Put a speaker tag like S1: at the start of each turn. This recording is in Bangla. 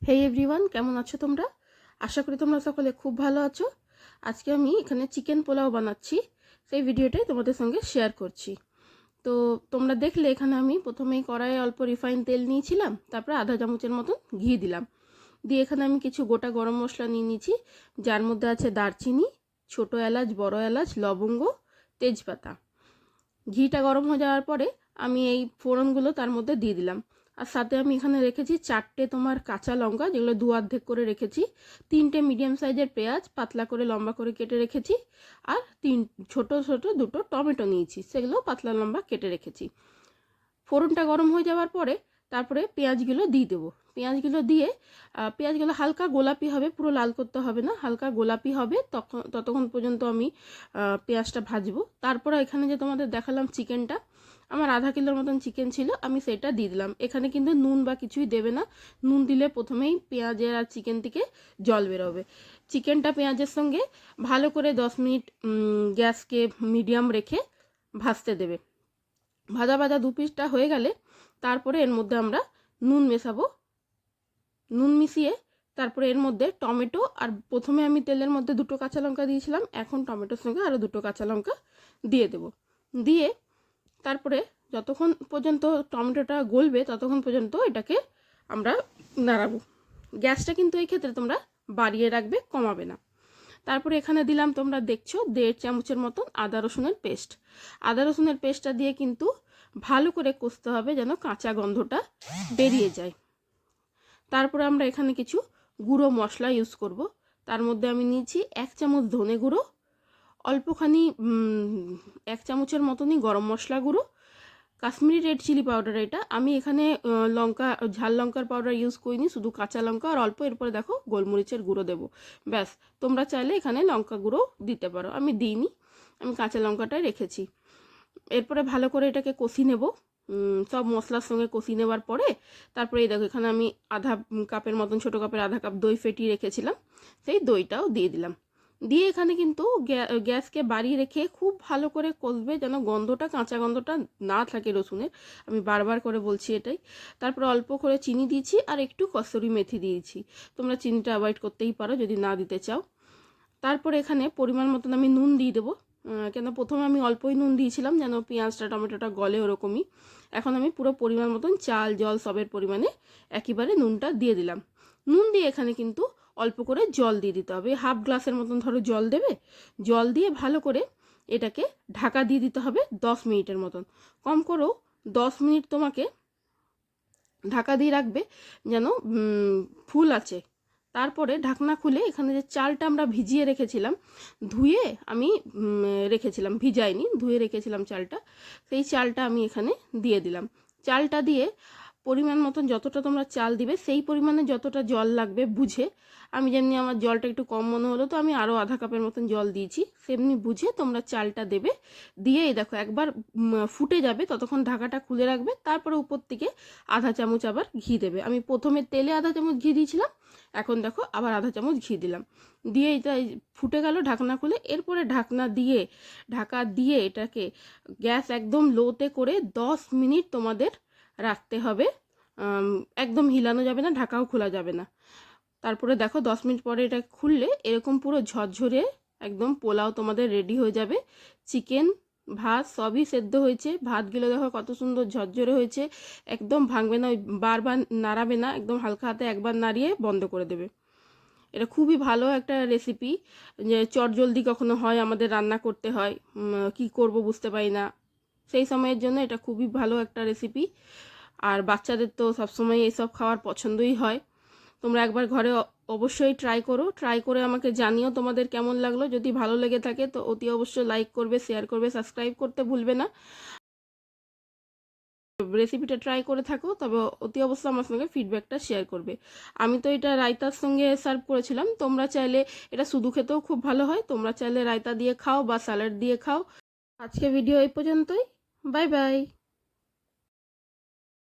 S1: হে এভরিওয়ান, কেমন আছো তোমরা? আশা করি তোমরা সকলে খুব ভালো আছো। আজকে আমি এখানে চিকেন পোলাও বানাচ্ছি, সেই ভিডিওটাই তোমাদের সঙ্গে শেয়ার করছি। তো তোমরা দেখলে এখানে আমি প্রথমেই কড়াইয়ে অল্প রিফাইন তেল নিয়েছিলাম, তারপরে আধা চামচের মতন ঘি দিলাম। দিয়ে এখানে আমি কিছু গোটা গরম মশলা নিয়ে নিয়েছি, যার মধ্যে আছে দারচিনি, ছোটো এলাচ, বড় এলাচ, লবঙ্গ, তেজপাতা। ঘিটা গরম হয়ে যাওয়ার পরে আমি এই ফোড়নগুলো তার মধ্যে দিয়ে দিলাম। আর সাথে আমি এখানে রেখেছি 4টে তোমার কাঁচা লঙ্কা, যেগুলো দু অর্ধেক করে রেখেছি। 3টে মিডিয়াম সাইজের পেঁয়াজ পাতলা করে লম্বা করে কেটে রেখেছি। আর ছোট ছোট 2টো টমেটো নিয়েছি, সেগুলো পাতলা লম্বা কেটে রেখেছি। ফোড়নটা গরম হয়ে যাওয়ার পরে তারপরে পেঁয়াজগুলো দিয়ে দেবো। পেঁয়াজগুলো দিয়ে পেঁয়াজগুলো হালকা গোলাপি হবে, পুরো লাল করতে হবে না, হালকা গোলাপি হবে, ততক্ষণ পর্যন্ত আমি পেঁয়াজটা ভাজবো। তারপরে এখানে যে তোমাদের দেখালাম চিকেনটা, আমার আধা কিলোর মতন চিকেন ছিল, আমি সেটা দিয়ে দিলাম। এখানে কিন্তু নুন বা কিছুই দেবে না, নুন দিলে প্রথমেই পেঁয়াজের আর চিকেন থেকে জল বেরোবে। চিকেনটা পেঁয়াজের সঙ্গে ভালো করে 10 মিনিট গ্যাসকে মিডিয়াম রেখে ভাজতে দেবে। ভাজা ভাজা 2 পিসটা হয়ে গেলে তারপরে এর মধ্যে আমরা নুন মেশাবো। নুন মিশিয়ে তারপরে এর মধ্যে টমেটো, আর প্রথমে আমি তেলের মধ্যে 2টো কাঁচা লঙ্কা দিয়েছিলাম, এখন টমেটোর সঙ্গে আরও 2টো কাঁচা লঙ্কা দিয়ে দেব। দিয়ে তারপরে যতক্ষণ পর্যন্ত টমেটোটা গলবে ততক্ষণ পর্যন্ত এটাকে আমরা নাড়াবো। গ্যাসটা কিন্তু এই ক্ষেত্রে তোমরা বাড়িয়ে রাখবে, কমাবে না। তারপরে এখানে দিলাম, তোমরা দেখছো, 1.5 চামচের মতন আদা রসুনের পেস্ট। আদা রসুনের পেস্টটা দিয়ে কিন্তু ভালো করে কষতে হবে, যেন কাঁচা গন্ধটা বেরিয়ে যায়। তারপরে আমরা এখানে কিছু গুঁড়ো মশলা ইউজ করব। তার মধ্যে আমি নিয়েছি 1 চামচ ধনে গুঁড়ো, অল্পখানি 1 চামচের মতনই গরম মশলা গুঁড়ো, কাশ্মীরি রেড চিলি পাউডার। এটা আমি এখানে ঝাল লঙ্কার পাউডার ইউজ করিনি, শুধু কাঁচা লঙ্কা আর অল্প। এরপরে দেখো গোলমরিচের গুঁড়ো দেবো, ব্যাস। তোমরা চাইলে এখানে লঙ্কা গুঁড়ো দিতে পারো, আমি দিইনি, আমি কাঁচা লঙ্কাটাই রেখেছি। এরপরে ভালো করে এটাকে কষি নেব, সব মশলার সঙ্গে কষি নেওয়ার পরে তারপরে এই দেখো এখানে আমি আধা কাপের মতন, ছোটো কাপের আধা কাপ দই ফেটিয়ে রেখেছিলাম, সেই দইটাও দিয়ে দিলাম। দিয়ে এখানে কিন্তু গ্যাসকে বাড়িয়ে রেখে খুব ভালো করে কষবে, যেন গন্ধটা, কাঁচা গন্ধটা না থাকে রসুনের, আমি বারবার করে বলছি এটাই। তারপরে অল্প করে চিনি দিয়েছি আর একটু কসুরি মেথি দিয়েছি। তোমরা চিনিটা অ্যাভয়েড করতেই পারো যদি না দিতে চাও। তারপরে এখানে পরিমাণ মতন আমি নুন দিয়ে দেবো, কেন প্রথমে আমি অল্পই নুন দিয়েছিলাম যেন পেঁয়াজটা টমেটোটা গলে, ওরকমই। এখন আমি পুরো পরিমাণ মতন চাল জল সবের পরিমাণে একেবারে নুনটা দিয়ে দিলাম। নুন দিয়ে এখানে কিন্তু অল্প করে জল দিয়ে দিতে হবে, হাফ গ্লাসের মতন ধরো জল দেবে। জল দিয়ে ভালো করে এটাকে ঢাকা দিয়ে দিতে হবে 10 মিনিটের মতন। কম করেও 10 মিনিট তোমাকে ঢাকা দিয়ে রাখবে, যেন ফুল আছে। তারপরে ঢাকনা খুলে এখানে যে চালটা আমরা ভিজিয়ে রেখেছিলাম, ধুয়ে আমি রেখেছিলাম, ভিজাইনি, ধুয়ে রেখেছিলাম চালটা, সেই চালটা আমি এখানে দিয়ে দিলাম। চালটা দিয়ে পরিমাণ মতন যতটা তোমরা চাল দিবে সেই পরিমাণে যতটা জল লাগবে বুঝে, আমি যেমনি আমার জলটা একটু কম মনে হলো তো আমি আরও আধা কাপের মতন জল দিয়েছি, সেমনি বুঝে তোমরা চালটা দেবে। দিয়ে এই দেখো একবার ফুটে যাবে, ততক্ষণ ঢাকাটা খুলে রাখবে। তারপরে উপর থেকে আধা চামচ আবার ঘি দেবে। আমি প্রথমে তেলে আধা চামচ ঘি দিয়েছিলাম, এখন দেখো আবার আধা চামচ ঘি দিলাম। দিয়ে এটা ফুটে গেল ঢাকনা খুলে। এরপরে ঢাকা দিয়ে এটাকে গ্যাস একদম লোতে করে 10 মিনিট তোমাদের রাখতে হবে, একদম হিলানো যাবে না, ঢাকাও খোলা যাবে না। তারপরে দেখো 10 মিনিট পরে এটা খুললে এরকম পুরো ঝরঝরে একদম পোলাও তোমাদের রেডি হয়ে যাবে। চিকেন ভাত সবই সেদ্ধ হয়েছে, ভাতগুলো দেখো কত সুন্দর ঝরঝরে হয়েছে, একদম ভাঙবে না, বারবার নাড়াবে না, একদম হালকা হাতে একবার নাড়িয়ে বন্ধ করে দেবে। এটা খুবই ভালো একটা রেসিপি, যে চটজলদি কখনো হয় আমাদের রান্না করতে হয়, কি করব বুঝতে পারি না, সেই সময়ের জন্য এটা খুবই ভালো একটা রেসিপি। আর বাচ্চাদের তো সবসময় এইসব খাওয়ার পছন্দই হয়। তোমরা একবার ঘরে অবশ্যই ট্রাই করো, ট্রাই করে আমাকে জানিও তোমাদের কেমন লাগলো। যদি ভালো লেগে থাকে তো অতি অবশ্যই লাইক করবে, শেয়ার করবে, সাবস্ক্রাইব করতে ভুলবে না। রেসিপিটা ট্রাই করে থাকো তবে অতি অবশ্যই আমার সঙ্গে ফিডব্যাকটা শেয়ার করবে। আমি তো এটা রায়তার সঙ্গে সার্ভ করেছিলাম, তোমরা চাইলে এটা শুধু খেতেও খুব ভালো হয়, তোমরা চাইলে রায়তা দিয়ে খাও বা স্যালাড দিয়ে খাও। আজকে ভিডিও এই পর্যন্তই, বাই বাই।